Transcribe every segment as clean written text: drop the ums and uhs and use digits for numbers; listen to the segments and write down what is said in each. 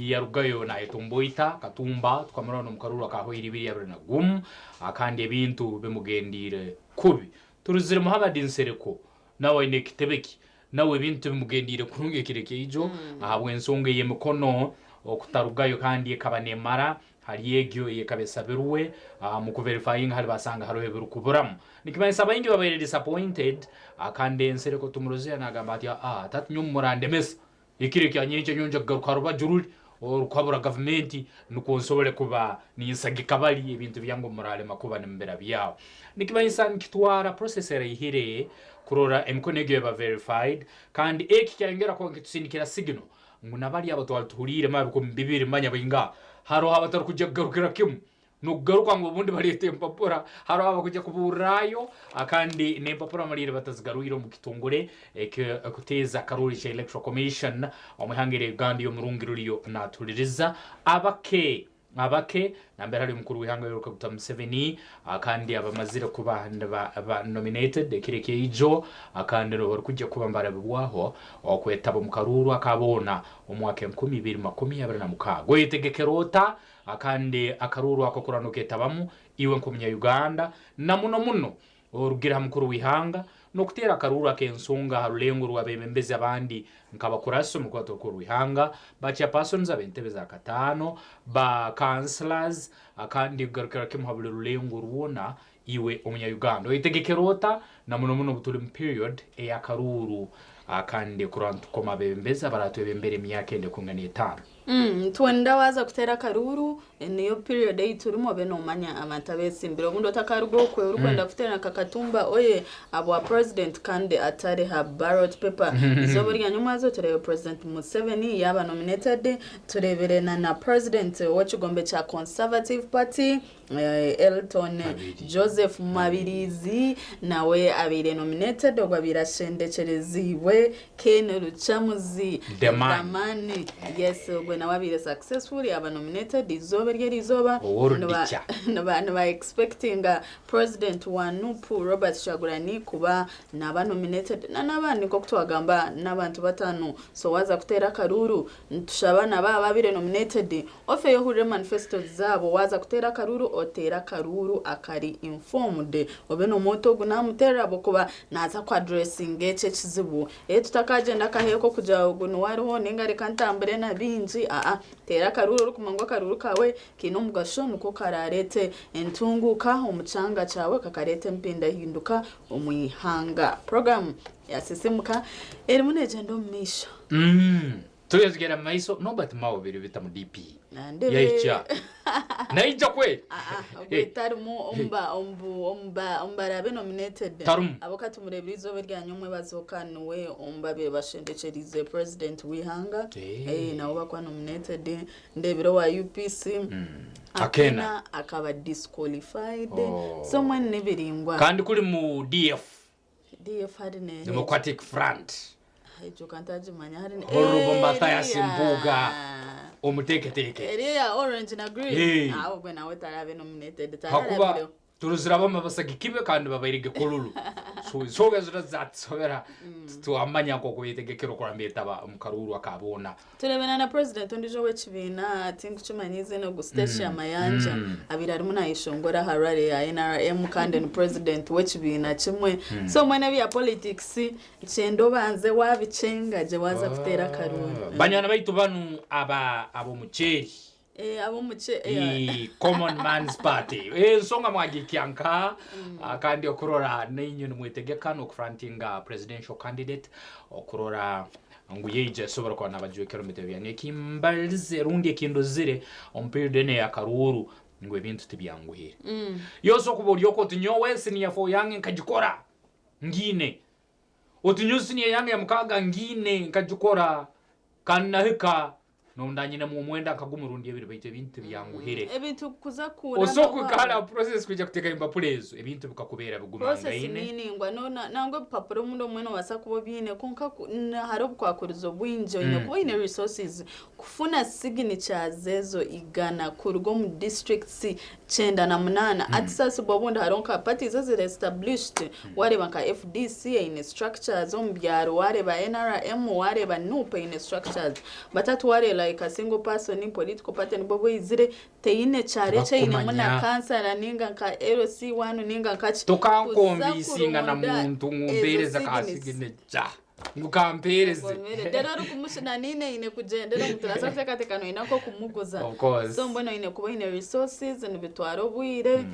ya rugayo na etomboita katumba tukamurana mu karuru akahoyira ibiri yabere na gum akandi ebintu bemugendire kubi turuzire muhabadi nsereko nawe ne kitebeki nawe ebintu bemugendire kurunge kireke ijo ahabwe nsonge ye mukono okutarugayo kandi ekabanemara hari yegyo yekabesaberuwe mu kuverifying hari basanga haroye birukuburamu nikimanisa bayingi babaye disappointed akande nsereko tumuruze nagamba ati tatnyum murandemesa ikireke anyenje nyonja garukaruba juruli urukabura government nukonsobole kuba ninsagi kabali ebintu byango morale makuba nembera byawo nikimanisa nkitwara processor ihire kurora emikonego yaba verified kandi ekikyangera ko nkitsindikira signal ngunabali abo twalturire mabiko mbibiri manya binga haro abatari kujya garukira kimu nugaruka ngo bundi bari tempapura haro aba kujya kuburayo akandi nempapura marire batazigaruiro mu kitongore kuteza karuri cha electoral commission omuhangire Uganda yo murungiruriyo natuririza abake nambera ali mukuru wihanga yoruka guta Museveni akandi abamazire kuba nominated kireke ijo akandi ro kujya kuba mbara bwaho okwetaba mu karuru akabona omwaka 2026 goyetegekerota akandi akaruru akokorano ketabamu iwe nkumya Uganda na muno orugira mukuru wihanga no kutera akaruru akensonga harulengo rwabembeze abandi nkabakuraso mu kwato ko wihanga ba chairpersons abentebe za katano ba councillors akandi garukira kimuhabule rulengo ruona iwe omunya Uganda oyitegekerota na muno butuli period ya karuru akandi kurantu koma bembeza baratu bembere myaka ende kungani 5 twenda waza kutera karuru niyo period turimo beno manya amatabesi mbiro gundo takarugo kwe urukwenda kutera kakatumba oye abo president kandi atare ha ballot paper izobori nyuma zo turebe president Museveni yaba nominated tureberena na president w'ikigombe cha Conservative Party Elton Joseph Mabirizi nawe abire nominated ogwabira shendechereziwe Ken Ruchamuzi Damani yes ogwe nawe abire successfully aba nominated izoba no expecting president wa NUP Robert Shagurani kuba naba nominated nabandi ko kutwagamba nabantu batanu so waza kutera karuru ntushabana babire nominated ofe yo hure manifesto zabo waza kutera karuru otera karuru akari informed obeno moto gunamutera bokuba naza kwa addressing eche kizibu tutakagenda kaheko kuja guno wariho ningare kantambere na binji tera karuru kumangwa karuru kawe kino mugasho nuko kararete entunguka umucanga cawe kakarete mpinda hinduka umwihanga program yasisimuka eri munegendo misho tuyazigera maiso no but mawo biri bita mu DP yaicha naija kwe tarumu omba rabe nominated abokati murebirizo berya nyumwe bazokanwe omba be bashendecherize president wihanga nawo bakwa nominated ndebiro wa UPC akena akaba disqualified someone nebiringwa kandi kuri mu DF hadine Democratic Front ejo kantaje manya hari Horubomba ya simbuga omuteketeke area orange na green abo bwe nawe tarabe nominated hakuba turuzira bamabasagi kibe kandi babayirige kolulu so gazura zatsobera tuamanya ko kuyitegekero kurambetaba mukaruru akabona turebena na president ndijo wechibina atingu chumanyize no gustesha mayanja abirari muna ishongora harare ya NRM kandi no president wechibina chimwe so mwene bya politics chendo banze wabicenga je waza kutera karuru banyana baitu banu abo mucheri abo muche common man's party nsonga mwagikyanka kandi okurora n'inyu numwetegekano okufrontinga presidential candidate okurora nguyeje sobora kwa nabajuwe kilometer byane kimbalize rundi kindo zire omperiode ne yakaruru ngwe bintu tibyanguhire yoso kubulyo ko tunyowe senior for yange nkajikora ngine otunyusi ni yange ya mukaga ngine nkajikora kanahika no ndanyine mu mwenda akagumurundi ebiri bayite bintu byanguhire ebintu kuzakura osoko kala process kujya kuteka impapuro ebintu bikakubera bigumanga ine nini ngwa nona nangwe papuro mundo mweno wasakubo bine konka haro kwakurizo bwinjo ine ko ine resources kufuna signature zezo igana kurugo mu districts 98 atisasi bobunda haronka parties as established ware banka FDC in structures ombyaro ware ba NRM ware ba NUP in structures batatu ware like a single person in political party nibo izire teine chare chaine muna kansala ninga nka LC1 ninga nkachi tokankombisinga na muntu ngumbereza kasigine ja ngukampereze dero rukumushina nine ine kugendera muturasa kwekatekano inako kumuguza so mbona ine kuba ine resources n'ibitwaro bwire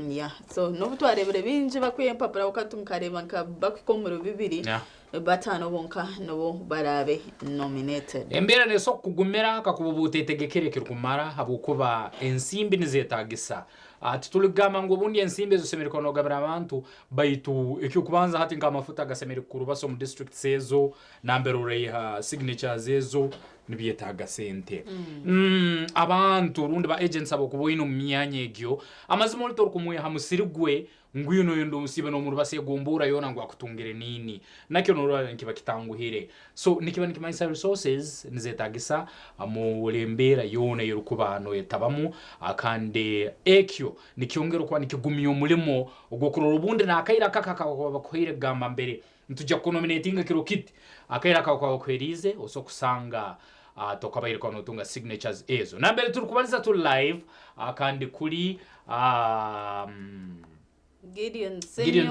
yeah so no bitwarebere binji bakwiye mpapura ukatumkareba nka bakikomero bibiri batano bonka no barabe nominated embera neso kugumera akakububutetegekerekera kumara habukuba ensimbi nizetagisa ati tuligama ngo bundi ensimbi zosemereka no gabira abantu baitu ekyo kubanza hati nga amafuta gasemereka kurubaso mu district sezo nambero reha signatures ezo nibiyetaga sente abantu rundi ba agents abo kuboyino myanya egyo amazimo lito kumwe hamusirigwe nguyuno yondo musibe no muri basegombura yona ngo akutungire nini nakyo no rwa nkiba kitanguhire so nikiba nikimanyisa resources nizetagisa amulembera yona yorukubano yetabamu akande ekyo nikiongero kwa nikigumiyo mulimo ugokurora ubundi nakaira kakaka bakohire gamba mbere ntujya kunominatinga kiro kit akaira kakwa kwerize oso kusanga tokabaire kwa notunga signatures ezo nambere turukubaliza tu live akande kuri Gideon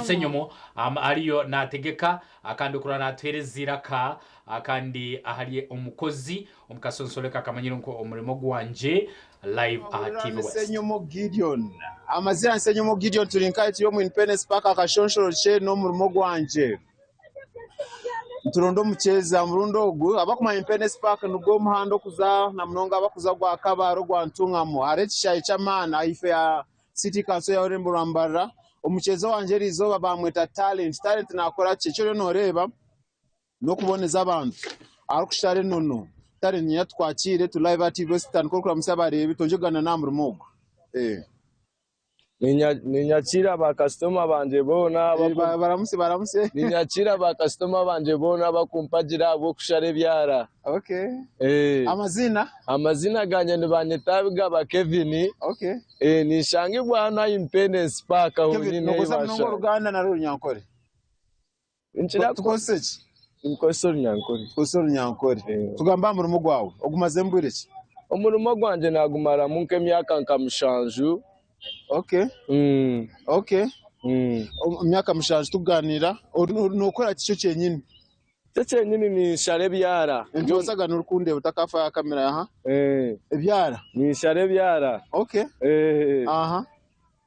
Senyomo ariyo nategeka akandi kurana atwerezira ka akandi ahari umukozi omukasonsoleka kamanyiro nko umurimo gwanje live TV West Senyomo Gideon amazira Senyomo Gideon turinkaiti yo mu Independence Park akashonshoro che no murimo gwanje turondo mucheza murundo ogu abakuma Independence Park nugo muhando kuza na mnonga abakuza gwa kabaro gwa ntungamo arecishaye chamana ife ya City Council ya Orembo Rambara umuchezo wanje rizo bamweta talent nakora cyo noreba no kuboneza abantu arukushare nono talent nya twakire tu live TV Western ko kuramutsa barebe tojogana na murumogo ninyakira ba customer banje bona baramuse ninyakira ba customer banje bona bakumpagira abo kushare byara okay amazina ganye nibanyetabiga ba Kevin okay nishange bwana Independence Park aho nyine basha no Ruganda na Runyankore inchira tukosechi kosoro nyankore tugamba mu rumo gwawe ogumaze mbwireki umurumo gwanje nagumara munke myaka nkamushanju okay okay myaka mushanju tuganira nokora cyo cyenyine ni share byara njosaga n'urukunde butakafa ya kamera aha byara ni share byara okay aha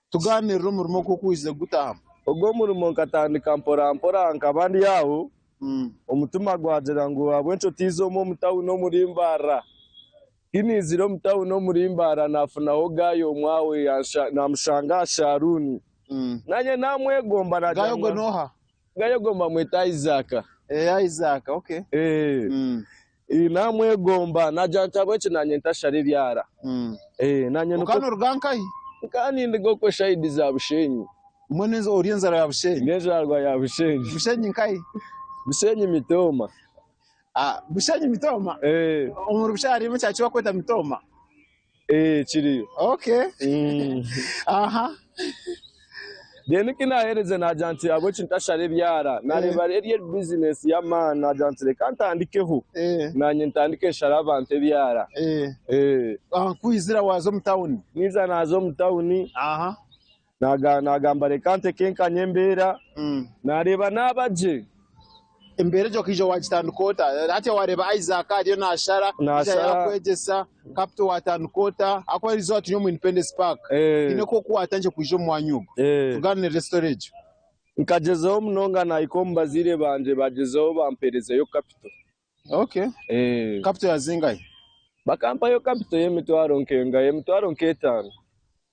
tuganira mu rumo ko kuize gutaha ubwo murumo nkatandika mpora nkabandi yawo umutuma gwagera ngo abwencho tizomo mutawu no murimbara kiniziro mutawu no murimbara nafunaho gayo mwawe namushanga Sharuni nanye namwegomba na gayo gomba mweta Isaac Isaac okay namwegomba na janta bwencho nanye ntashari byara nanye nuko kano rugankai kandi ndigo ko shahidi za bushenyi mwenezo orienzara ya bushenyi ngezarwa ya bushenyi nkai bushenyi mitoma bushenyi mitoma umuru bushari mu cyacu bakweta mitoma kiriyo okay aha deni kinahereze na agent yabo cintashare byara nareba rero business ya man agent le kantandikeho nanye ntandike sharavante byara kwizira wazo mutawuni niza nazo mutawuni aha nagamba rekante kenkanye mbera nareba nabaje imbere cyo kijo wagitandukota ati wareba Isaac ariyo nashara yakwegesa capital watandukota akwa resort yo mu Independence Park ine ko kuwatanje kujo mu wanyugo tugane restaurant nkagezeho mnonga na ikomba zire banje bagezeho bampereze yo capital okay capital yazingaye bakampa yo capital yemitwaro nketano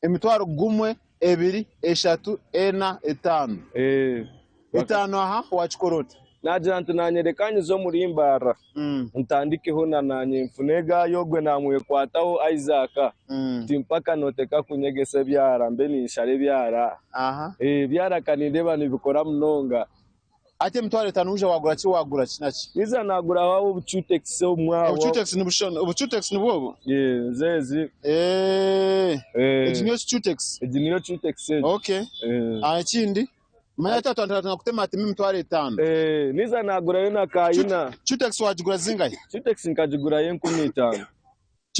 emitwaro gumwe ebiri eshatu ena etano etano aha wachikorota najantu nanyerekanye zo murimbara ntandikeho nanye mfunega yogwe namwe kwataho Isaac timpaka noteka kunyegese byara mbe nishare byara aha byara kanindeba nibikora mnonga ate mtware tanuje wagura kinaki niza nagura wawo ubucutex so mwawo ubucutex ni bushono ubucutex ni bwobo zezi ejinyo chutex okay kindi maya tatu anataka kutema ati mtware 5 niza nagura yo nakayina chutex wajigura zingaye chutex nkajigura yen 15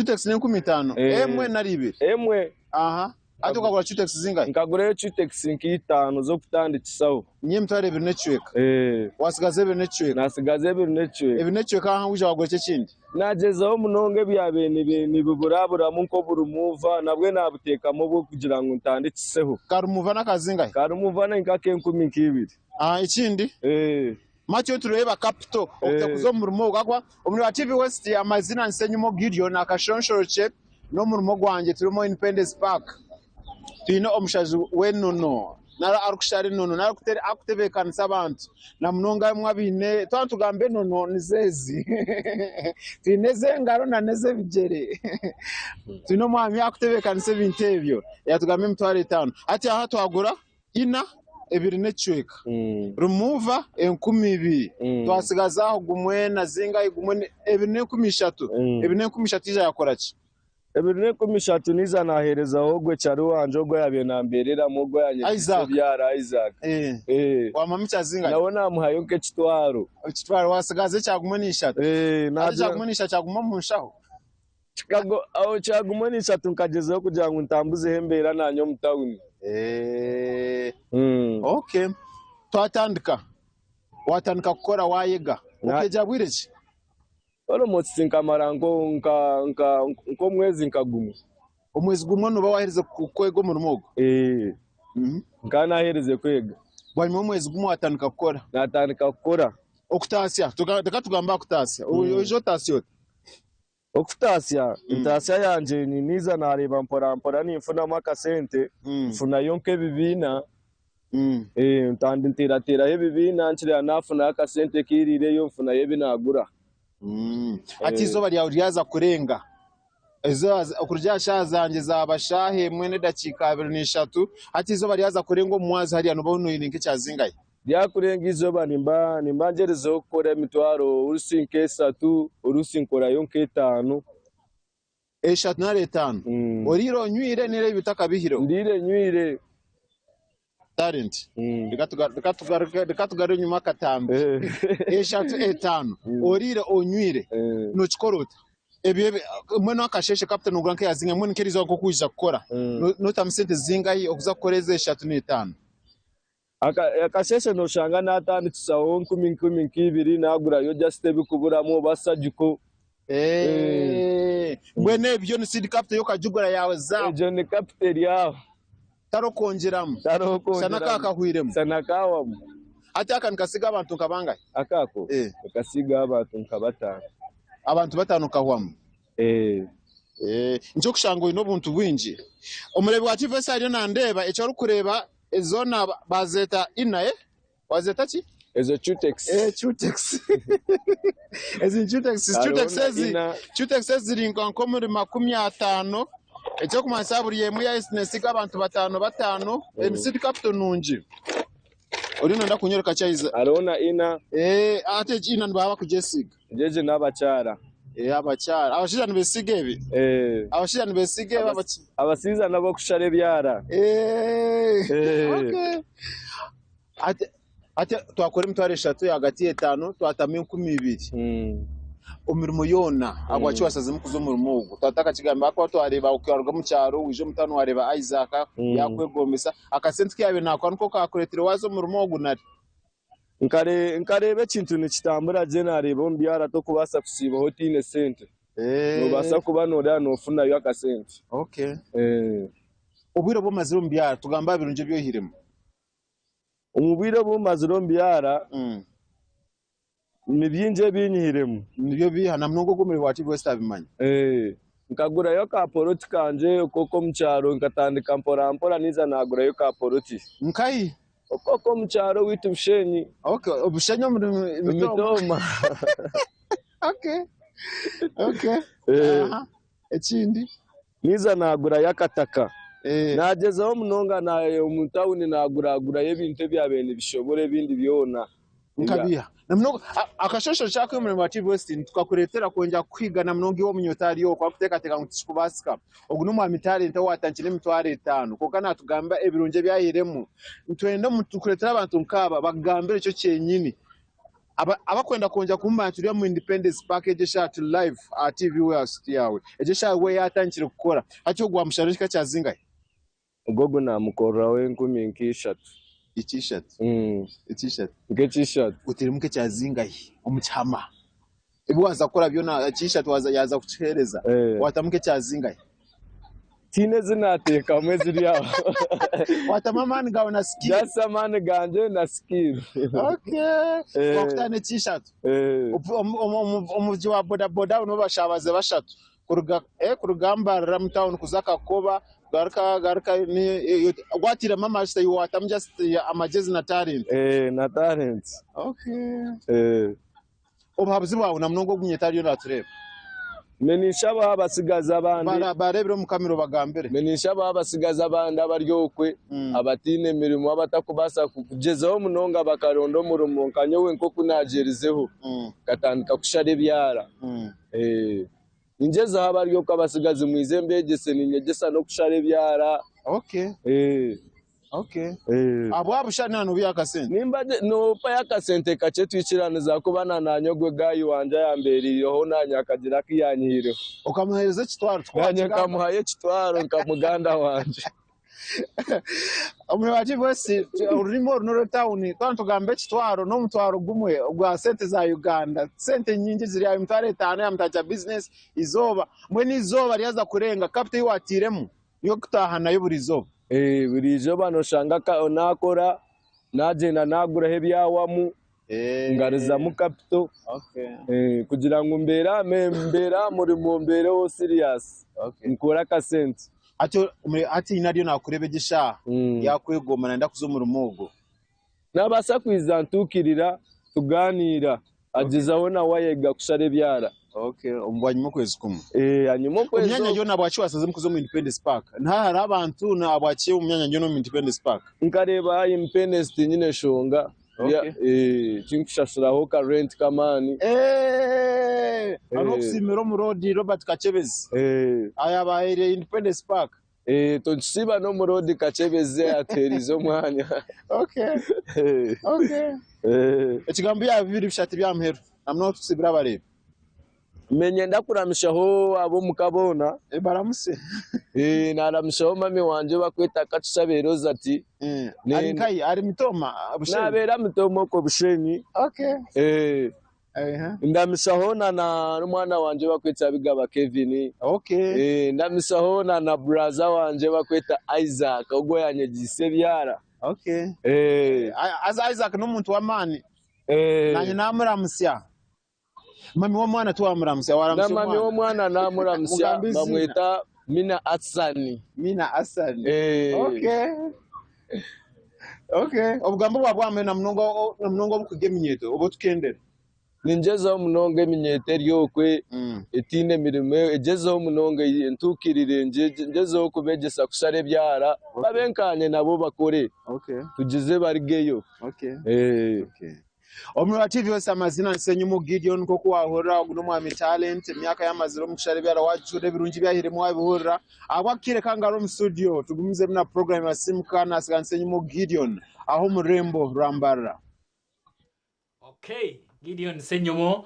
Chutex ni 15 emwe na ribe emwe aha ati ukagura Chutex zingahe nkagura Chutex nk'itanu zo kutandikisaho nye mutware ibiri necweka wasigaze ibiri necweka nasigaze ibiri necweka ibiri necweka aha uje wagura kindi nagezaho munonge bya bene biburabura mu nko burumuva nabwe nabutekamo bwo kugira ngo ntandikiseho karumuva nakazingahe karumuva na nkake 12 ikindi Matyo tureba capital okuzo murimo ugakwa umuri wa TV West amazina nsenyumo Gideon akashonshoroche no murimo gwanjye turimo Independence Park twino omushazi wenono nara arukushari nono nara akutebekanisa abantu na munonga mwabine twantugambe nono nizezi twineze ngaro na neze bigere twino mwami akutebekanisa bintebyo yatugambe mutware 5 ati aha twagura ina ebiri necweka remover 12 twasigazaho gumwe na zinga igumwe ebiri 13 ebiri 13 ija yakoraki ebiri 13 niza naherezaho gwe cyari wanje ogwo yabe namberera mugwo yanye byara Isaac wamamicha zinga nawo namuhayo nke kitwaro wasigaze cyagumwe n'ishatu cyagumwe n'ishatu cyagumwe mu nshaho Chicago aho cyagumwe n'ishatu nkagezeho kugira ngo ntambuze hembera nanyo mutawuni okay twatandika watandika gukora wayega ukeja bwireki almost nkamarango nko mwezi nkaguma umwezi gumwe nuba wahereze kwego mu rumogo ngana hereze kwega bwanyuma umwezi gumwe watandika gukora natandika gukora okutasya tugamba okutasya ujo tasyo okutasya intasya yanje ni niza nareba mpora nimfuna makasente mfuna yonke bibina ntandintira hebibina nchira nafuna akasente kirire yo mfuna yebinagura ati izuba ryawe ryaza kurenga ezo okurya shazange zabashahe mwene dakika 23 ati izuba ryaza kurenga omwazi hari ano bono ininke cyazingaye byakurenga izuba nimba ngerezo gukora emitwaro urusinke 3 urusinkora yonke 5 eshatu na 5 oriro nywire nire bitaka bihiro ndire nywire talent rikatugara nyuma katambe eshatu 5 orire onywire no chikorota ebye mwana akasheshe captain ugranke yazinga mwana kerizo ko kuja gukora no tamusente zingayi okuza koreze eshatu na 5 akasheshe no shanga natanditsaho 10 nagura yo just bikuburamo basajiko mwene byo ni seed captain yo kajugura yawe za ejo ni captain yawe taro kongeramo sana kakahwiremo sana kawamo ati akanikasiga abantu nkabanga akako akasiga abantu nkabatanu abantu batanu kahwamo njo kushango ino buntu bwinji umurebe wa TV side nandeba echo rukureba ezona bazeta ina wazeta ki ezo Chutex Chutex ezi Chutex zirinka nko muri 50 echo kumansaburi yemu ya nesiga abantu batanu seed captain nunji urino ndakunyereka cyayiza arona ina ate ina ndaba kujesiga jeje nabacyara abacyara abashijana besigebe abashijana besigebe abasiza nabo kushare byara okay ate twakora imitware 3 hagati ya 5 twatamye 12 umurimo yona agwachi wasaze mukuzo murimo ugo twataka kigamba akwa twareba ukwarwa mu cyaro wije mutano wareba Isaac yakwegomesa akasente kyabe nakwa nko kakoretire wazo murimo ugo nari nkarebe kintu nikitambura je nareba mbyara to kubasa kusiba hotine sente no basa kubanora no funa yo akasente okay ubwiro bo maziro mbyara tugamba birunje byo hiremo umubwiro bo maziro mbyara nibyinje binyihiremo nibyo bihana mnogo go muri wati West abimanya nkagura yo ka poroti kanje ukoko mcyaro nkatandika mpora niza nagura yo ka poroti nkai ukoko mcyaro witu bushenyi okay ubushenyo muri mitoma okay ekindi niza nagura yakataka nagezaho munonga nayo mutawuni nagura y'ebintu byabene bishobore bindi byona nkabiha namno akashosho chako muri TV West tukakuretera konja kwigana mnongi wo munyotari yo kwa kutekateka nkubasika oguno mu mitari nta watankire mitware 5 kuko natugamba ebirunje byahiremo ntwenda mutukuretera abantu nkaba bagambere cyo cyenyini abakwenda konja kumanya turi mu Independence Park eje shatu live TV west yawe eje shawe yatangire gukora hacyo gwa mushara kika cyazingaye Gogo namukora we 10 t-shirt t-shirt utiri muke cyazingaye umucyama ibu waza kora byo na t-shirt waza yaza kuchereza watamuke cyazingaye tine zinateka mwezi ryaho watamamani gawe na skill jasa mane ganje na skill okay wakutane t-shirt umuji wa boda uno bashabaze bashatu kurugamba ramtown kuzaka koba garka ni gwatira mama sai watamja amajezi na talent na talent okay obabuzi bawe na mnongo gunyetariyo natureba menishaba abasigaza abandi barebero mu kamero bagambere menishaba abasigaza abandi abaryokwe abatine mirimo abatakubasa kugezaho munonga bakarondo mu rumonkanyo we nko kunagerizeho katandika kushare byara ingeza abaryokwe abasigaza mu izembegese ninyegesa no kushare byara okay abo abushana no byakasente nimba no pa yakasente kace twiciraniza ko banananyogwe gayi wanje yamberiyeho nanyakagira kiyanyire ukamuhereza kitwaro twanye kamuhaye kitwaro nkamuganda wanje umwe waje bose urimo no town twantugambe kitwaro no mutwaro gumwe gwa sente za Uganda sente nyingi ziri ya mtare 5 ya mtaja business izoba mwe nizoba riyaza kurenga kapite watiremo yo kutahana yo burizoba burijo bano shanga ka nakora najena nagura hebyawamu ngariza mu capital kugira ngo mbera muri mumbere wo serious nkora ka sente ati inariyo nakurebe gisha yakwegomana ndakuzomura umugo nabasa kwizantukirira tuganira agizaho na wayega kushare byara umbwanyuma kwezi kumwe anyuma kwezi umyanya yo nabwaci wasaze mukuzo mu Independence Park nta hari abantu nabwaciye umyanya yo no mu Independence Park nkareba Independence nyine shonga kinkushashuraho ka rent kamani ano kusimero mu road Robert Kachebezi ayabahere Independence Park tonsiba no mu road Kachebezi aterizo mwanya ekigambo ya bibiri bishati byamhero namno tusibira barebe menye ndakuramishaho abo mukabona baramuse naramishaho mami wanje bakwita katushaberoza ati ari kai ari mitoma busheni nabera mitoma ko busheni ndamishaho na mwana wanje bakwita bigaba Kevin ndamishaho na brother wanje bakwita Isaac ubwo yanyegise byara Isaac n'umuntu wa mani nanye namuramusya mami wo mwana tu amuramusya waramusya mami wo mwana namuramusya bamwita Mina Asani obugambo bwabwame na mnongo bukugemyeto obo tukendera ninjezo munonge minyete ryokwe etine mirimo ejezo munonge ntukirire njezo kubegesa kushare byara babenkanye nabo bakore tugize barigeyo Omura TV wese amazina nsenyumu Gideon ko kwahora no mwami talent myaka y'amaziro mushare byara wacude birungi byahiremo wabihura abakire kangaro mu studio tugumize na program ya Simkana nsenyumu Gideon aho murembo rambara Gideon Senyumo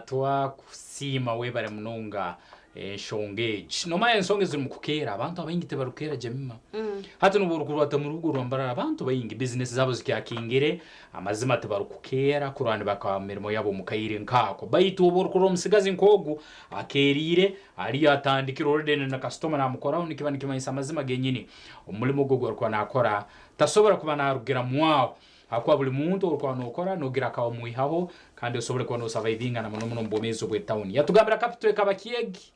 twakusima webare munonga shongeje noma ensonge ziri mukukera abantu abayingite barukera jemima hata n'uburukuru batamurugo rwambara abantu bayingi business zabo zikyakingire amazima tabarukukera kurane bakamerimo yabo mukayire nkako bayitu uburukuru musigazi nkogu akerire ari yatandikira ordene na customer namukoraho nikibanikimanyisa amazima genyini umulimo gwo rwa nakora tasobora kuba narugera mwawo akwa buli muntu urkwano ukora nogira kawa muihaho kandi usobore kuba no survivinga na muno mbomezo bwe town yatugambira capital kabakiyegi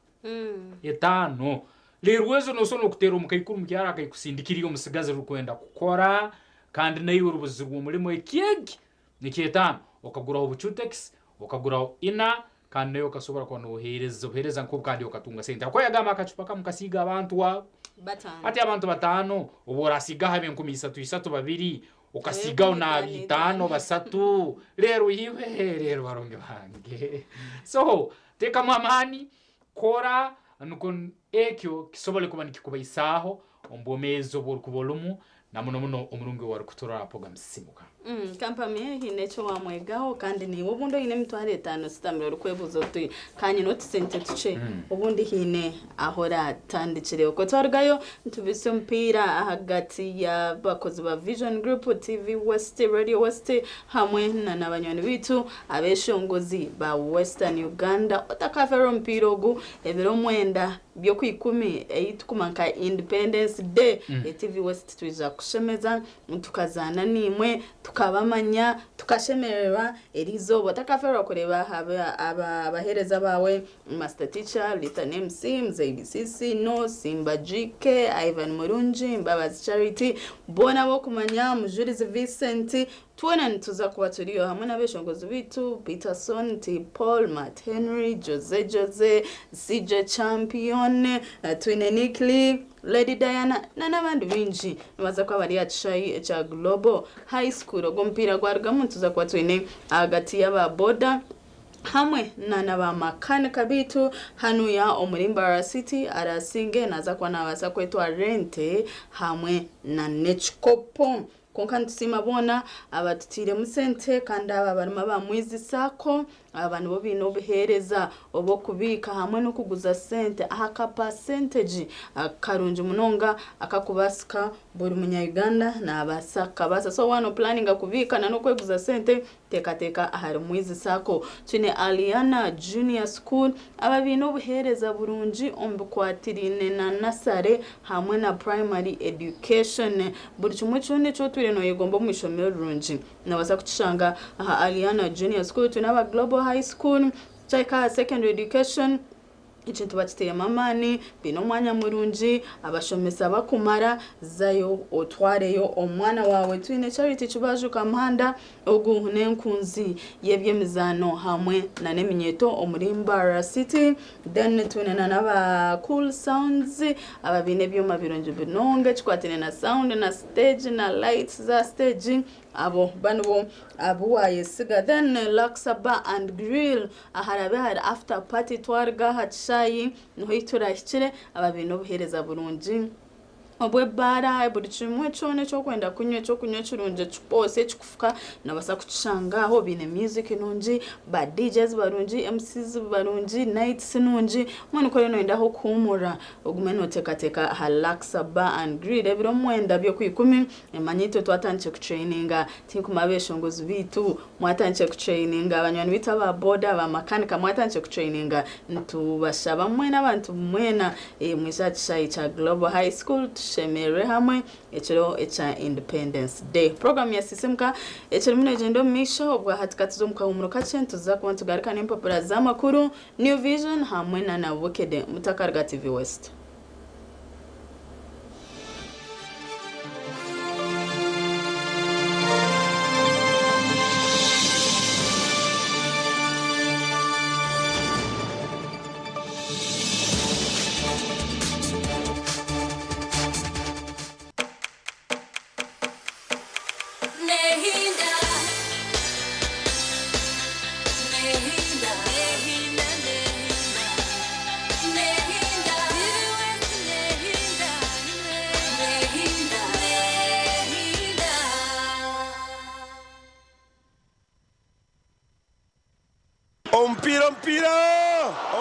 etano lerwezo no sono kutero mukayikuru mukyara akayikusindikiriyo musigaze rukwenda gukora kandi nayo urubuzirwa umulimo ekiyegi nikiyetano okaguraho buchutex okaguraho ina kandi nayo kasobora kuba no uhereza nko kandi okatunga sente akoya gama akacupa kamukasiga abantu wa ati abantu batano uborasiga habe 13 babiri ukasigaho na 5 basatu rero yiwe baronge bange so teka mwamani kora nuko ekyo kisobole kuba nikikubayisaho ombomezo bwo kubolumu na muno umurungu wari kutora program simuka kampani hine cyo wamwegaho kandi ni ubundi hine mitware 5 sitamira rukwebuzo tu kanye no tsente tuce ubundi hine ahora tandikire uko twargayo ntubise mpira hagati ya bakozi ba Vision Group TV West Radio West hamwe n'abanyoni bitu abeshongozi ba Western Uganda otakafero mpirogu ebero mwenda byo kwikumi eyitukumanka Independence Day TV West twiza kushemeza tukazana nimwe tukabamanya tukashemerera erizo batakafero kureba abahereza bawe Master Teacher Lithan MC MZBCC no Simba GK Ivan Murunji Mbabazi Charity bona bo kumanya Mujurizi Vincent tuona nituza kuba turiyo hamwe n'abeshongozi bitu Peterson T Paul Matt Henry Jose CJ Champion Twine Nikli Lady Diana n'abandi binji nibaza ko abari yacishayi cha Global High School ogompira gwargamu tuza kuba twine hagati y'ababoda hamwe n'abamakanika bitu hanu ya Omurimba City arasinge naza kwa nabasa kwetwa Rente hamwe na Nechkopo konka ntusimabona abatutire musente kandi aba barima ba mwizi sako abantu bo bino bihereza obo kubika hamwe no kuguza sente ahaka percentage akarunje munonga akakubasika buri munya Uganda na abasaka basa so wano planning akubika na no kweguza sente teka ahari mwizi sako tune Aliana Junior School aba bino bihereza burunji ombukwatirine na nasare hamwe na primary education buri kimwe cyone cyo twire no yegomba mu ishomero runji nabaza kucishanga aha Aliana Junior School tune aba Global High School chaika secondary education ikintu batiteye mamani bino mwanya murunji abashomesa bakumara zayo otwareyo omwana wawe twine Charity Kibajo kamhanda oguhune nkunzi yebyemizano hamwe na neminyeto Omurimba City then twine naba Cool Sounds ababine byoma bironje binonge chikwatene na sound na stage na lights za stage abo banbo abuwaye siga then Laksaba and Grill aharabe had after party twarga hatshayi no hiturashire ababino buhereza burunji obwe bara buri kimwe cyone cyo kwenda kunywe cyo kunywa kirunje cyose cyikufuka nabasa kucishanga aho bine music nunji ba DJs barunji MCs barunji nights nunji mwana ko reno ndaho kumura ogumeno teka Halaxa Bar and Grill ebiro mwenda byo kwikumi emanyito twatanche ku traininga tinkumabeshongozi bitu mwatanche ku traininga abanywana bita ba boda ba makanika mwatanche ku traininga ntubashaba mwena abantu mwena mwishatshayi cha Global High School shemere hamwe echero echa Independence Day program ya sisimka echero mune jendo misho obwa hatikatizo mukahumuro kachentu za kwa tugarika nempapura za makuru New Vision hamwe na Wokede mutakarga TV West.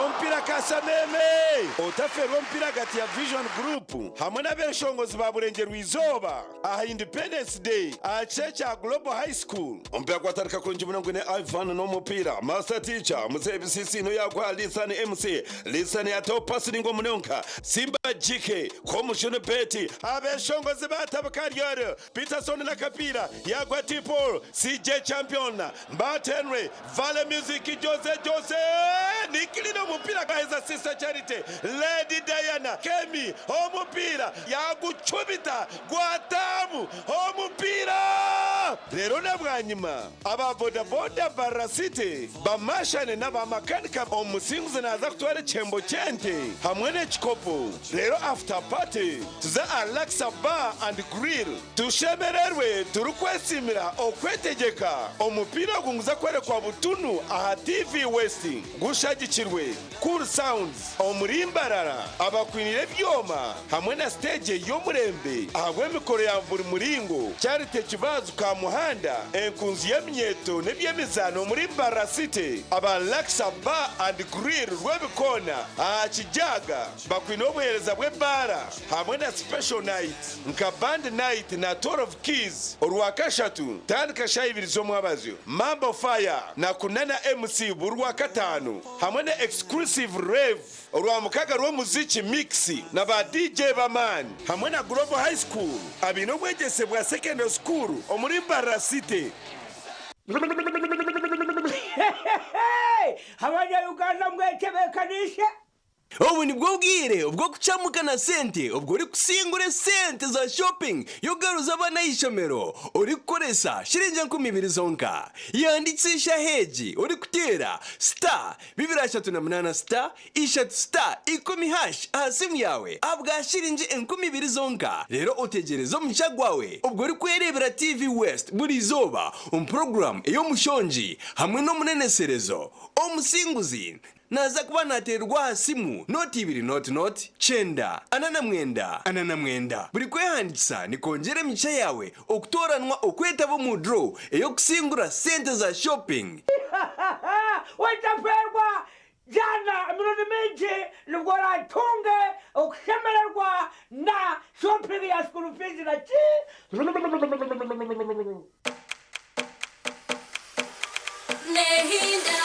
Ompira kasameme otaferwa mpira gati ya Vision Group hamwe n'abeshongozi ba Burenge Rwizoba aha Independence Day achecha Global High School ompira kwatarika kunji munongwe Ivan no mupira Master Teacher MZBCC no yakwa Lithan MC Lithan ya top passing ngo munonka Simba GK Commission Betty abeshongozi batabakariyo Peterson na kapira yakwa T-Paul CJ Champion Matt Henry Vale Music Jose Nikili no mupira kaheza Sister Charity Lady Diana Kemi omupira yagucubita gwatamu omupira rero nabwanyima aba boda barasite bamashane n'abamakanika omusinguze naza kutwara chembo chente hamwe n'ekikopo rero after party tuza Alexa Bar and Grill tushemererwe turukwesimira okwetegeka omupira gunguza kwerekwa butunu aha TV West gushagikirwe Cool Sounds Omurimbarara abakwinire byoma hamwe na stage yo murembe ahagwe mikoro ya buri muringo Charity Kibazo ka muhanda enkunzi y'emyeto n'ebyemizano muri Mbarara City aba Laksa Bar and Grill rw'ebikona aha Kijaga bakwine obuhereza bw'ebbaara hamwe na special night nka band night na tour of keys olwakashatu tandika shayi ibiri z'omwabazyo Mambo Fire na kunana MC bulwakataano hamwe na exclusive rave olwamukaga rw'omuziki mixi na ba DJ bamani hamwe na Global High School abino obwegese bwa secondary school omuri Mbarara City. Abanyayuganda mwekebekanishe ubu nibwo bwire ubwo kucamukana sente ubwo uri kusingure sente za shopping yogaruza abana y'ishomero uri kukoresa shiringi 20 zonka yandikisha heji uri kutera star 238 star ishat star 10 hash ahasimu yawe abwa shiringi 20 zonka rero utegereza omusha gwawe ubwo uri kwerebera TV West buri zoba program eyo mushonji hamwe no muneneserezo omusinguzi naza kuba naterwa hasimu noti ibiri noti chenda anana mwenda buri kwehandikisa nikongere micha yawe okutoranwa okwetabo mu draw eyo kusingura sente za shopping. wetaperwa jana miliyoni mingi nibwo ratunge okushemererwa na shopping ya school fees na chi Nehinda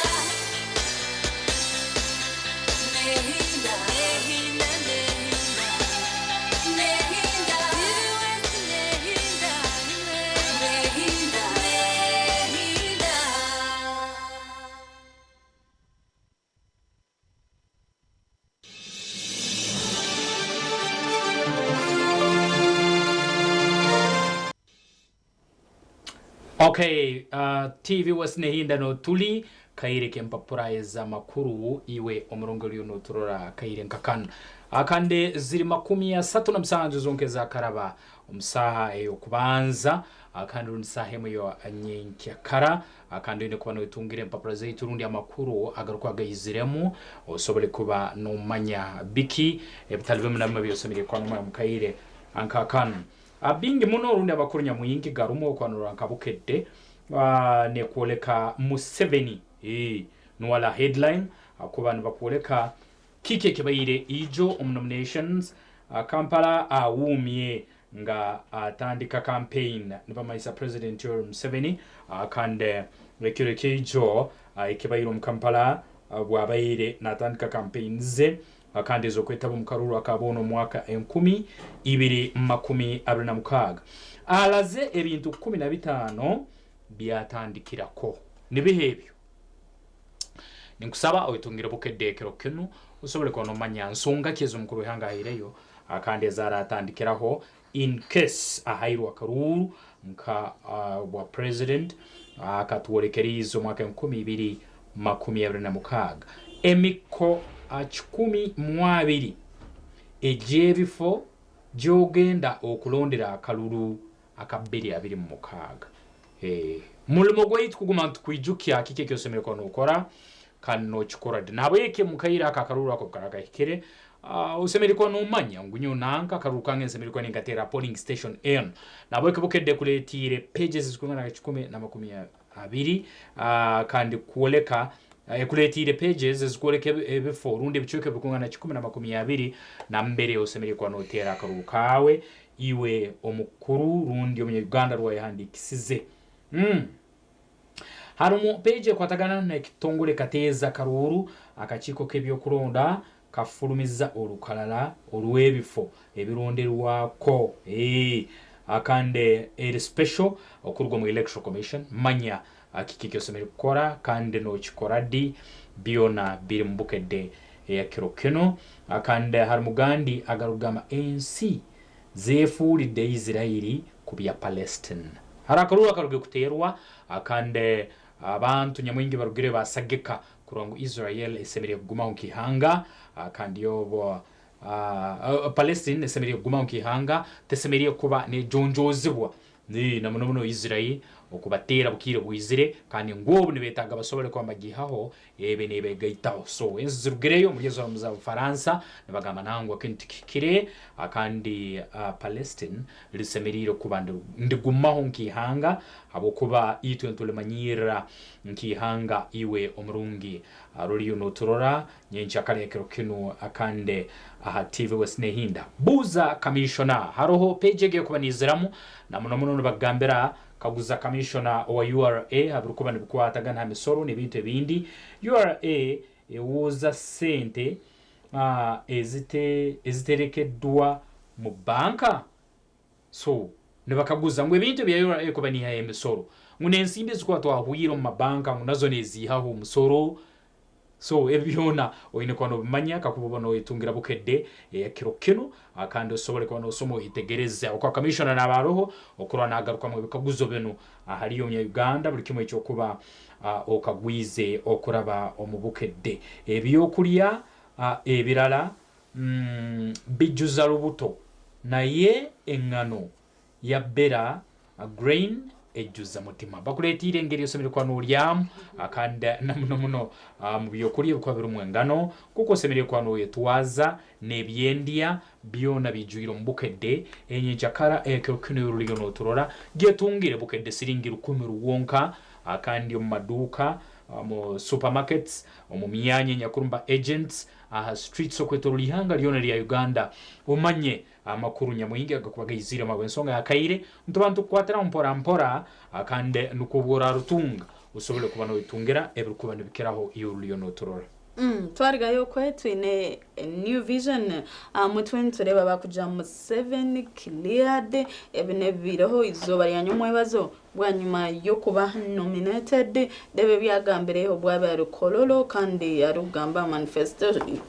Okay, TV was nehinda no tuli kaire kempapuraiza makuru iwe omurongoli no turora kaire nkakana akande ziri 37 zonke za karaba umusaha eyo kubanza akandi runsahe muyo anyenki akara akandi ne kubana witungire empapura zaitu rundi amakuru agaruka gayiziremu osobole kuba no manya biki ebitalwe munama byosomire kwa no mukaire ankakana abingi muno rundi abakuru nyamuyingi garumo kwanura nkabukedde ne kuoleka Museveni nuwala headline akubana bakuoleka kike kibayire ijo nominations Kampala awumye nga atandika campaign nibamayisa President Yoweri Museveni kande lekireke ijo ikibayire mu Kampala bwabayire natandika campaign ze akandi zo kwetaba mukaruru akabono mwaka 2026 alaze ebintu 15 byatandikirako nibihebyo ninkusaba oyitungire bukedekero kenu usobole kono manya nsonga kizo mukuru hanga hireyo akandi zara atandikiraho in case ahairu akaruru nka wa president akatuolekerizo mwaka 2026 emiko 12 ejebifo jogenda okulondera akalulu akabiri 26 mulimo gwaitu kuguma tukwijukya kike kyosomere kono ukora kano chikora nabo yeke mukaira akakaruru ako karakahikire usemere kono umanya ngunyo nanka karukange semere kono ngatera polling station N nabo yeke bukedde kuletire pages zikungana 12 kandi kuoleka kuletire pages zikoleke ebifo rundi bichoke bikungana 10 na mbere osemere kono otera akaruka kawe iwe omukuru rundi omunye Uganda rwayahandikisize harumu page kwatagana na kitongole kateza karuru akachiko kebyo kuronda kafulumiza olukalala olwebifo ebironderwako akande eri special okurugwa mu election commission manya akikikyo semeri kukora kandi no chikoradi biona biri mbukedde ya kirokeno akande harumugandi agarugama ANC zefulide Israeli kubya Palestine harakarura karuge kuterwa akande abantu nyamwingi barugire basageka kurango Israel esemere kuguma nkihanga kandi yobo Palestine esemere kuguma nkihanga tesemere kuba ne jonjozibwa ni namuno Israel okubatera bukire bwizire kandi ngobu nibetaga basobole kwa magihaho ebe nebegaitaho so enzirugireyo muri zo mu Faransa nibagamba nangwa kentikire akandi Palestine lisemerire kubanda ndigumaho nkihanga abokuba itu entulemanyira nkihanga iwe omurungi aruriyo noturora nyencha kale kino akande aha TV West Nehinda buza commissioner haroho page ge kubaniziramu na muno bagambera kaguza commissioner wa URA haburukuba nibukwataga nta misoro n'ibintu bindi URA ewuza sente eziterekedwa mu banka so nibakaguza ngo ibintu bya URA kuba ni haye misoro ngunensimbi zikwa twahuyira mu mabanka nazo nezihaho umusoro so ebyona oyine kwano bimanya kakubona oyitungira bukedde kiro kino akandi osobole kwano osomo itegereza okwa commissioner nabaroho okurwa nagaruka mu bikaguzo beno ahaliyo mu Uganda buli kimwe cyo kuba okagwize okuraba omubukedde ebyo kulia ebirala bijuza rubuto naye engano ya bera grain ejuza mutima bakuletire ngeri yosomere kwa nulyamu akanda namuno mu byokuri kwa birumwe ngano kuko semere kwa no yetwaza nebyendia byona bijuiro mbukedde enye jakara ekokino yuliyo no turora getungire bukedde siringi 10 ruwonka akandi mu maduka mu supermarkets mu myanya nyakurumba agents streets okweto lihanga lyona lya Uganda umanye amakuru nyamuyingi agakubagayizira mabensonga yakaire ntubantu kwatera mpora akande nukubura rutunga usobole kuba no itungira ebrukuba nibikeraho iyo no turora twarigayo kwetu ine New Vision mu 20 tureba bakuja mu 7 cleared ebine biroho izoba ryanyumwe bazo bwanyuma yo kuba nominated debe byagambireho bwabe rukololo kandi yarugamba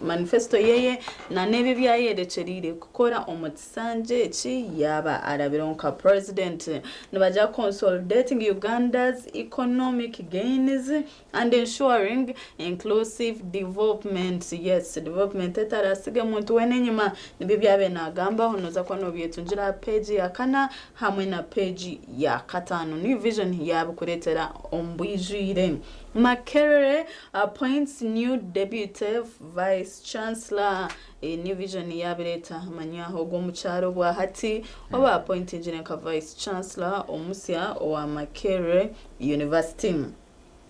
manifesto yeye na nebe byayerecherire gukora umutsanje ki yaba arabironka president nibaja consolidating Uganda's economic gains and ensuring inclusive development. Yes, development etarasiga muntu wenenyuma nibi byabe nagamba honoza kwa no byetunjira page ya kana hamwe na page ya katano. New Vision yabukuretera ombwijire. Makerere appoints new deputy vice chancellor. New Vision yabireta manyaho go mucharo bwa hati oba appointed nka vice chancellor omusya wa Makerere University.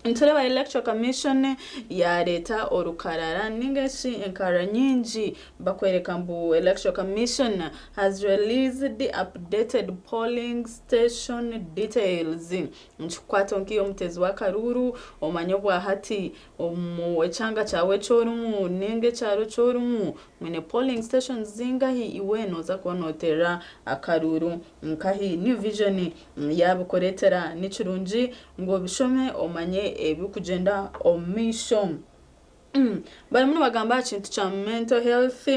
Ntureba Electoral Commission ya leta orukarara ningashi enkara nyingi bakwereka mbu Electoral Commission has released the updated polling station details. Nchukwato nkiyo mtezi wa Karuru omanyobwa hati omu echanga chawe chorumu nenge charo chorumu mwene polling stations zingahi iweno za kwanotera Akaruru nkahi New Vision yabukoretera nichirunji ngo bishome omanye ebikugenda omisho. Bari muno bagamba kintu cha mental health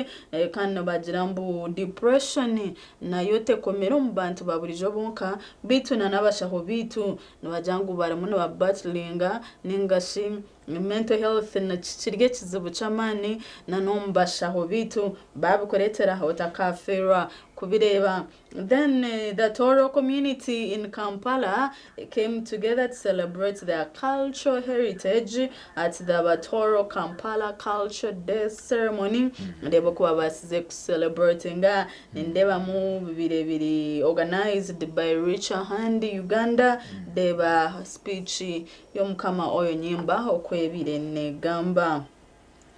kandi bagirambu depression na yote komero mu bantu baburijo bonka bitu na nabashaho bitu nabajangu bari muno babattlinga ningashi mental health na kirige kizibu chamani na nombashaho bitu babikoretera hotakafera kubireba. Then the Toro community in Kampala came together to celebrate their cultural heritage at the Batoro Kampala Culture Day ceremony. Ndeba kuba basize celebratinga ndeba mu bibiri organized by Richard Hand Uganda deba speech yomukama oyo nyimba okwebire negamba.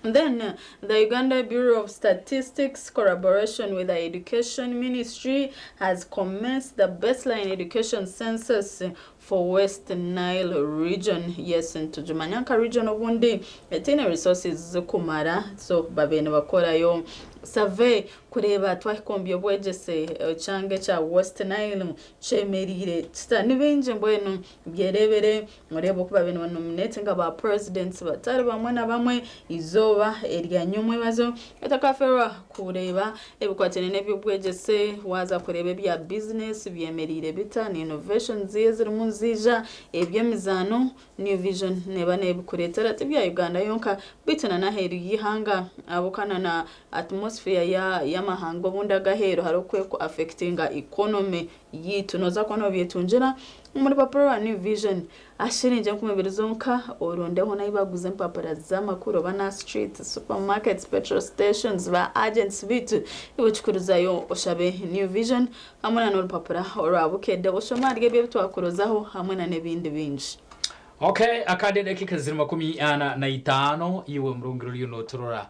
Then the Uganda Bureau of Statistics collaboration with the Education Ministry has commenced the baseline education census for West Nile region. Yes, into Jumanyaka region of Wundi etine resources kumara so babene bakora yo survey kureba twahikombye bwegese change cha West Nile chemerire tani benje mbwenu byerebere murebo kuba bene banominate ngaba presidents batari bamwe na bamwe izoba eryanyumwe bazo etakafera kureba ebikwatene nebyo bwegese waza kurebe bya business byemerire bitani innovations ziri munzija ebyemizano. New Vision neba nebikuretera tibya Uganda yonka bitana na heri yihanga abukana na atmosphere ya mahango bunda gahero harokwe ko affectinga economy yitu noza kwana byetunjira muri papuro wa New Vision ashirinje kumibiri zonka orondeho nayibaguze mpapura z'amakuru bana street supermarkets petrol stations ba agents bitu ibucukuruzayo oshabe New Vision hamwe na n'urupapura orabukede oshomarige bye bitwakurozaho hamwe na nebindi binji. Okay, akade dakika ziri 45 iwe mrungiro yuno turora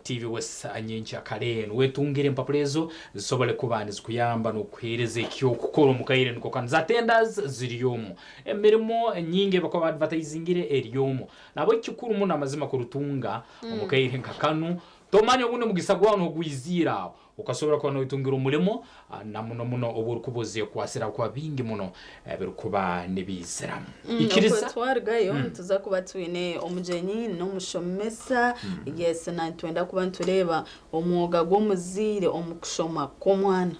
TV wese anyinchi akarene wetungire mpapurezo zisobole kubana zikuyamba no kwereze kyo kukoro mukaire niko kanza tenders ziriyomo emirimo nyinge bako advertisingire eriyomo nabo kikuru mu namazima kurutunga mukaire nkakanu tomanya ubundi mugisagwa no gwizira ukasobora kwa no itungira umurimo na muno oburu kuboziye kwasira kwa bingi muno birukuba nebizira ikiriza twargayo tuza kuba twine omujenyi no mushomesa yes na twenda kuba ntureba omwoga gw'omuzire omukushoma komwana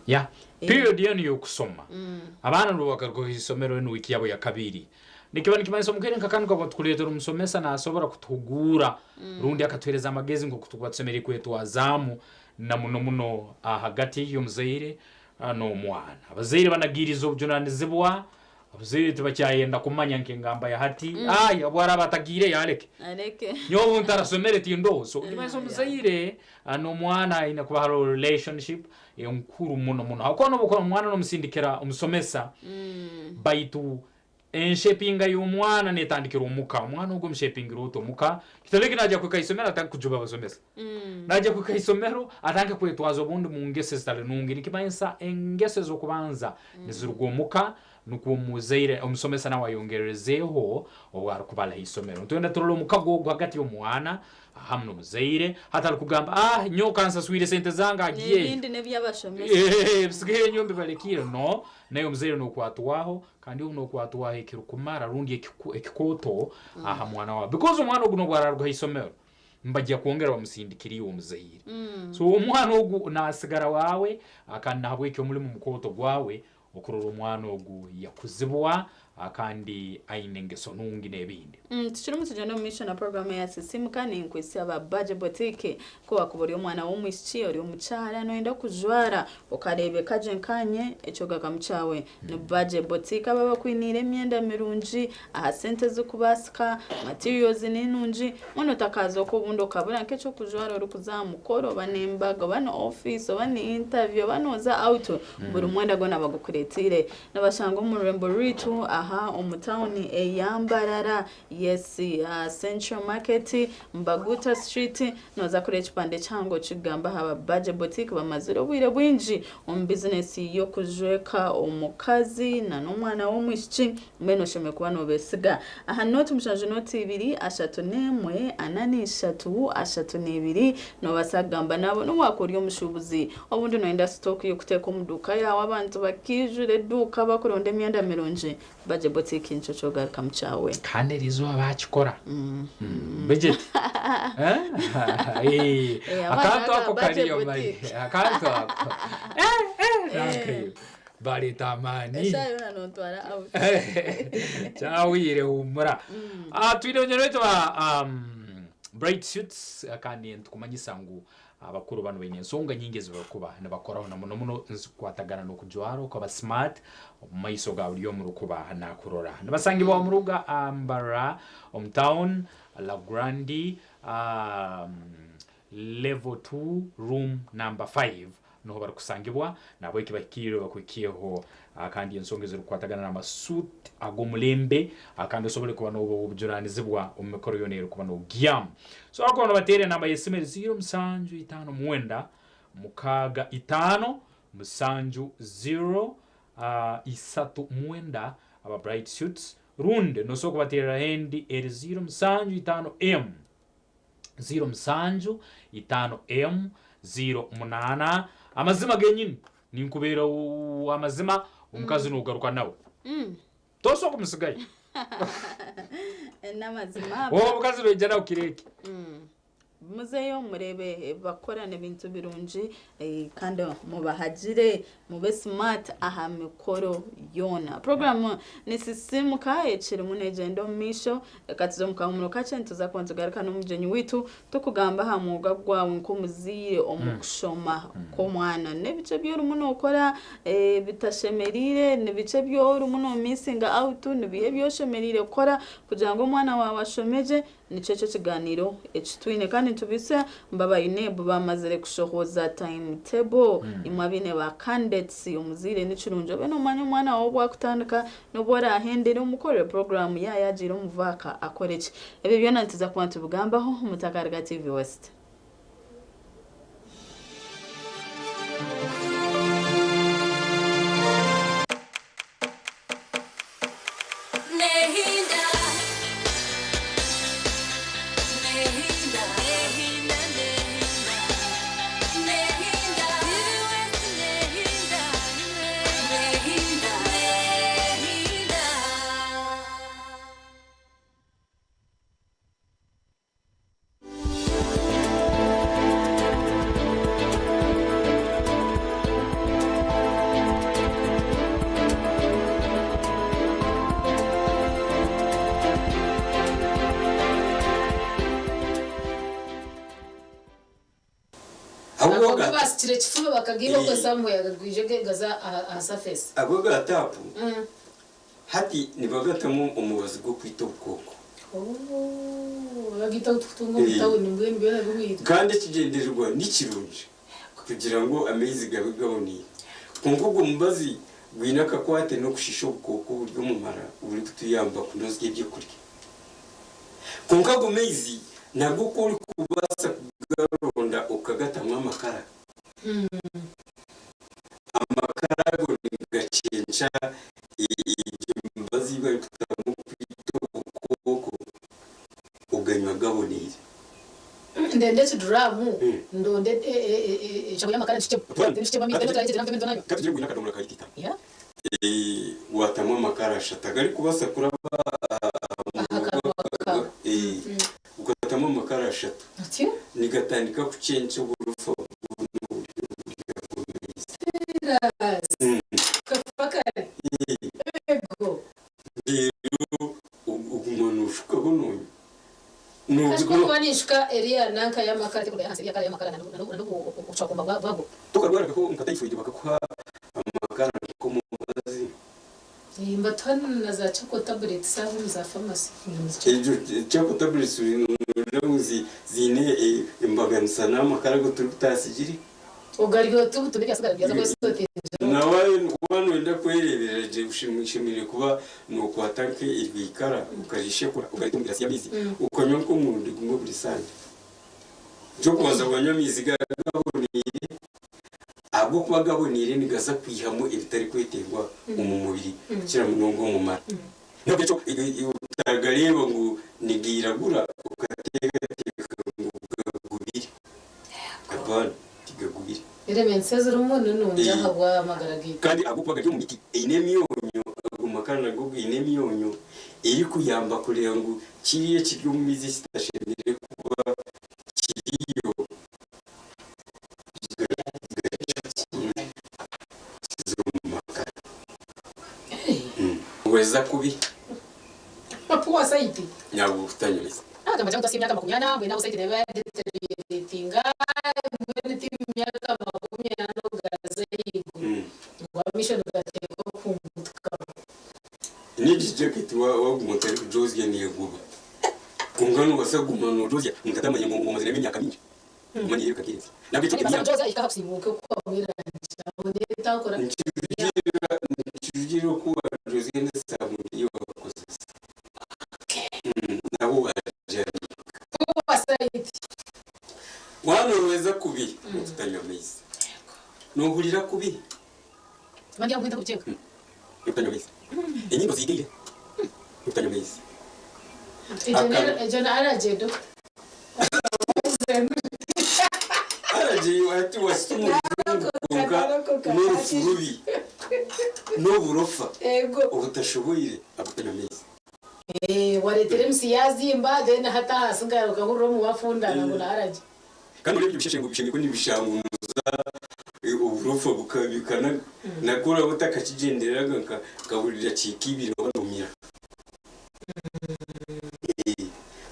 period yenu yo kusoma abana rubakarwo isomero no wiki yabo ya kabiri nikiba nikimanisa mukere nkakanu kwa tukuletera umusomesa na asobora kutugura rundi akatwereza amagezi ngo kutubatsomera kwetu azamu na muno hagati y'umuzaire no mwana abazaire banagirizo byunanizibwa abazaire tubacyayenda kumanya nkengamba ya hati abwara batagire yareke nyo ntarasomere tindo so kimanisa umuzaire no mwana ina kuba haro relationship yonkuru muno akono bukora mwana no musindikira umusomesa baitu enshepinga y'umwana netandikira umwana ubwo mshepingira utomuka kitaleke najya kukayisomera atakujuba basomesa najya kukayisomero atanke kwetwazo bundi mu ngese zitale nungiri kimanisa engese zo kubanza nizurugumuka nuko muzaire umusomesa nawe yongerezeho obwara kubala isomero twenda turolo mukago hagati y'umwana hamno muzaire hatali kugamba nyoka nsaswire sente zanga agiye ibindi nebyabashomesa bisigaye nyombe balekira no nayo muzaire no kwatwaho kandi uno kwatwaho ikirukumara rundi ekikoto mwana wa because umwana uguno bwararwa isomero mbajya kuongera bamusindikiriye uwo muzaire so umwana ugu nasigara wawe akana habwe cyo muri mu mukoto gwawe okurura umwana ugu yakuzibwa kandi ainengeso nungi nebindi tuchiro mutujana mission na program ya sisimukane inkwisi aba budget boutique ko akubori umwana w'umwishi ori umucara no enda kujwara ukarebe kajenkanye eco gakamchawe ne budget boutique aba kwinire myenda mirunji sente zo kubasika materials ninunji uno takazo ko bundo kabura nkeco kujwara ori kuzamukoro banembaga bano office bani interview banoza auto buri mwenda gona bagukuretire nabashanga umurembo ritu omutawuni eyambarara yes Central Market Mbaguta Street noza kure chipande chango chigamba haba budget boutique bamaziro bwire bwinji business yo kujweka omukazi na n'umwana w'umwishi mbeno sheme kuba no besiga noti mushanje noti 2 3 anani 3 no basagamba nabo no wakuriyo mushubuzi obundi no enda stock yo kuteka umuduka yawe abantu bakijure duka bakuronde myenda mironje budget boutique inchocho gakamchawe kandi rizo abakikora budget akanto ako kariyo mai akanto ako okay bari tamani esayo na nontwara out chawire umura twidonye rwetu bright suits kandi tukumanyisa ngo abakuru bano bene nsonga nyingi zibakuba nabakoraho na muno kwatagana no kujwaro kwa smart maiso ga uriyo mu rukuba nakurora nabasangibwa mu ruga ambara hometown la grandi level 2 room number 5 no barakusangibwa nabo ikibakiro bakwikiyeho kandi ensonga zirukwatagana na masut agomulembe akandi sobole kuba no bujuranizibbwa umukoro yonero kuba no giam so akono batere namba yesimeri 0 musanju 5 mwenda mukaga 5 musanju 0 isatu mwenda aba bright suits runde no soko batera hendi 0 musanju 5 m 0 musanju 5 m 0 munana amazima genyini ninkubera amazima umukazi nugaruka nawe toso kumusigaye namazima umukazi wejana ukireke muzeyo murebe bakorana ibintu birungi kandi mubahagire mube smart aha mikoro yona program nisisimuka eciri munegendo misho katizo mukamuro kace ntuza kwanza garuka no mujenyi witu tukugamba ha muga gwawe nkumuzire omukushoma ko mwana nebice byo rumuno ukora bitashemerire nebice byo rumuno missinga out nebihe byo shemerire ukora kugira ngo umwana wawe ashomeje nico kiganiro ecitwine kandi tubise mbabaye nebu bamazere kushohoza timetable imwabine ba candidates umuzire n'icirunjo beno manya umwana wo bwakutandika no bora ahendere umukore program yagira umuvaka akoreke ebe byo nantiza kwantu bugambaho Mutakarga TV West. basitire kifuba bakagiba ko samwe yagwije gaza asafese abo gatapu hati nibagatamu umubazi gwo kwita ubukoko bagita ututungo bitawe nimbwe mbere bwita kandi kigendererwa n'ikirunje kugira ngo amezi gabe gaboniye kungugo mubazi gwinaka kwate no kushisho ubukoko buryo mumara uri kutuyamba kunozwe ibyo kurya kungago mezi nabwo kuri kubasa garonda ukagatamwa amakara amakara go gacenca imbazi bari kutamu kwito ukoko uganywa gabonire ndende tuduramu ndonde chako yamakara chiche bamite ndotageze namwe ndona katuje gwina kadomura kayitita ya watamwa amakara shatagari kubasa kuraba ukatamwa amakara shatu ati nigatandika kucenca uburufa kafakari ego ugumanushuka bono kashiko banishka area nanka yamakara tiko hansi yakara yamakara na uchakomba bago tukarwara ko nkatayifuyide bakakuha amakara ko mubazi imbatana na za chako tablet sahu za pharmacy ejo chako tablet uzi zine imbaga nsana amakara go turutasigiri ugaryo tubutubike asagara byaza ko sote nawe wano wenda kwerebereje ushimishimire kuba nuko atanke irwikara ukarishe kura ugatumira siyabizi ukonywa ko mundi gumwe buri sande cyo kubanza abanyamizi gabonire abo kuba gabonire nigaza kwihamo ibitari kwetegwa mu mubiri kira munongo mu mara nabyo cyo utagareba ngo nigiragura ukateka gubiri kapana tigagubiri elements rumuntu nunja habwa magaragi kandi agupaga cyo mu miti inemiyonyo agumakana go inemiyonyo iri kuyamba kureba ngo kiriye kiryo mu mizi sitashemire kuba kiriyo weza kubi papuwa saiti nyabo utanyuriza kama changu tasimya kama kunyana bwena usaiti neba tinga bwena timya kama kunyana gazayi wa mission gateko kumbuka ni jacket wa gumotari Josie yani yaguba kungano wasaguma no Josie mtatama yango mu mazina y'imyaka mingi manye yeka kinzi nabyo cyo kimya Josie ikahafsimuke ko mwiranje ndeta ukora chijiro ku Josie ndesa mu yo koza nabo bajani papuwa saiti wano weza kubi utanywa mezi no hulira kubi mandia kwenda kucheka utanywa mezi enyimbo zigire utanywa mezi ejona araje do araje wati wasumu kunga n'urufurubi n'uburofa ego ubutashoboye abutanywa mezi waretere msiyazimba then hata hasinga ukahuriro mu bafundana ngo naraje kandi urebye ibisheshengo bishengo n'ibishanguza uburofa bukabikana nakora butakakigenderera kaburira cikibiro banumira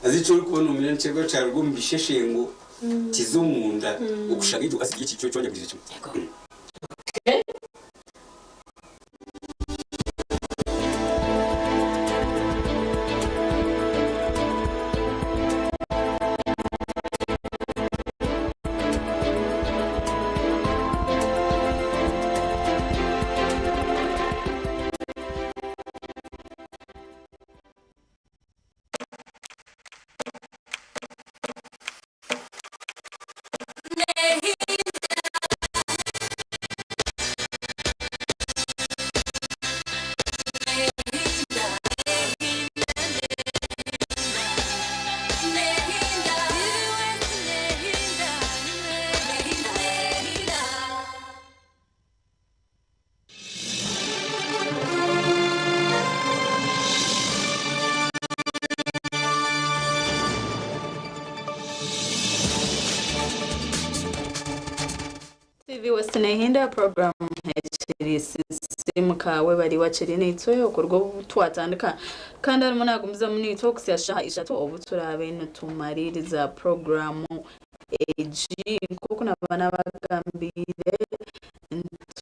azico kubona umira ncego cyarwo mu bisheshengo kizumunda ukushaka icyo asigiye cyo cyo nyabije cyo TV Western Hinda program simuka we bari waciri nitso okorwo twatandika kandi arimo nagumiza mu nitso kushyasha ishatu obuturabe n'utumaririza program AG kuko nabana bagambire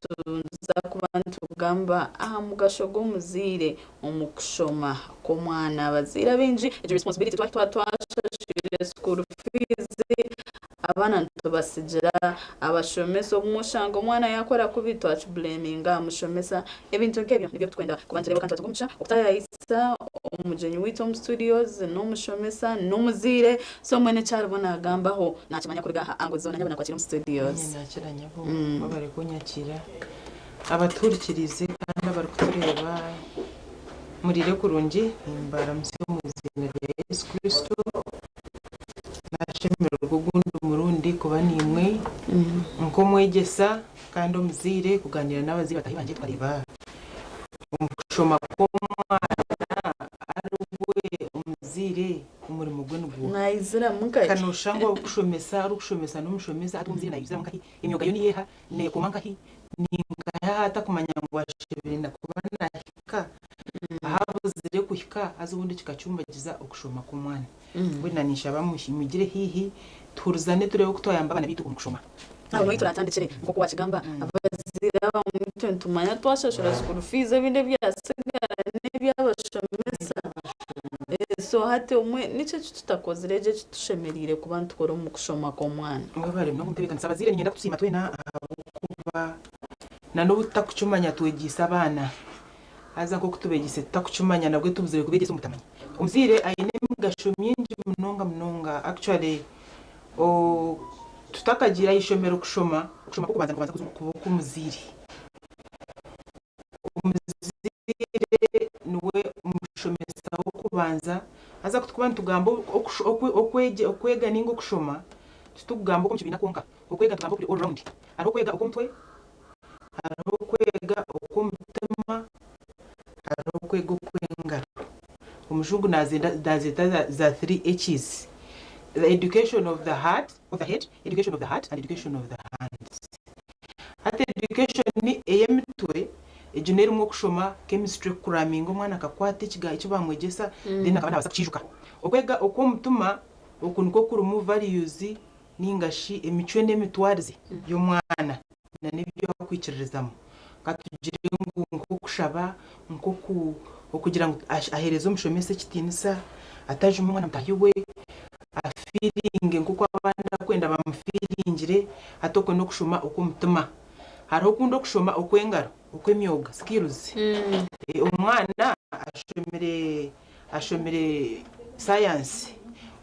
tuza kubantu gamba aha mugashogo muzire umukushoma ko mwana bazira binji responsibility twashashire school fees abana ntubasigira abashomesa umushango umwana yakora kubitwa blaminga mushomesa ebintu nkebyo nibyo twenda kubanzira kandi tugumsha ukutayisa umujenyi wito mu studios no mushomesa no muzire so mwene cyarubona gambaho nakimanya kuri gaha ango zona nyabona kwakira mu studios nakiranya bo bari kunyakira abaturikirize kandi abari kutureba murire kurungi imbara musyo muzina rya Yesu Kristo nashimira ugundi umurundi kuba nimwe nko mwegesa kandi omuzire kuganira n'abazi batahi banje twariba umushoma ko mwana arubwe omuzire umurimo gwe nugo nayizira mukaje kanushango okushomesa arukushomesa n'umushomesa atumuzire nayizira mukahi imyoga yo niyeha ne kumankahi ninga hata kumanya ngo ashebere nakuba nahika ahabuzire kuhika azubundi kikacumbagiza okushoma ku mwana wenanisha bamushimigire hihi turuzane turebe kutoyamba bana bitu umushoma abo turatandikire ngo kwakigamba abazira mu tumanya twashashura school fees ebinde byasigara nebyabashomesa so hate umwe nice tutakozireje tushemerire kubantu koro mu kushoma ko mwana ngabare no mutebeka nsabazire nyenda kusima twena kuba na no butakucumanya twegisa abana aza ko kutubegise takucumanya nabwe tubuzire kubegisa umutamanya umzire ayine mugasho myinji mnonga actually tutakagira ishomero kushoma ko kubanza kumuzire umuzire nuwe umushomesa wo kubanza aza kutukubantu tugambo okwega ningo kushoma tutugambo ko mubina konka okwega tugambo kuri all round ari okwega okumtwe ari okwega okumtema ari okwega okwengaro umujungu nazenda za 3 H's the education of the heart education of the heart and education of the hands at education ni eyemitwe ejuneri mu kushoma chemistry programming umwana akakwata ikiga icyo bamwegesa then akabana basakijuka okwega okumutuma okuniko kurumu values ningashi emicwe n'emitwarize yo mwana na nibyo akwikiririzamo katugire nko kushaba nko okugira ngo ahereze umushomese kitinisa ataje umwana mutahiwe afiringe nkuko abana kwenda bamufiringire atoko no kushoma okumutuma hariho kundo kushoma okwengaro okwemyoga skills umwana ashomere science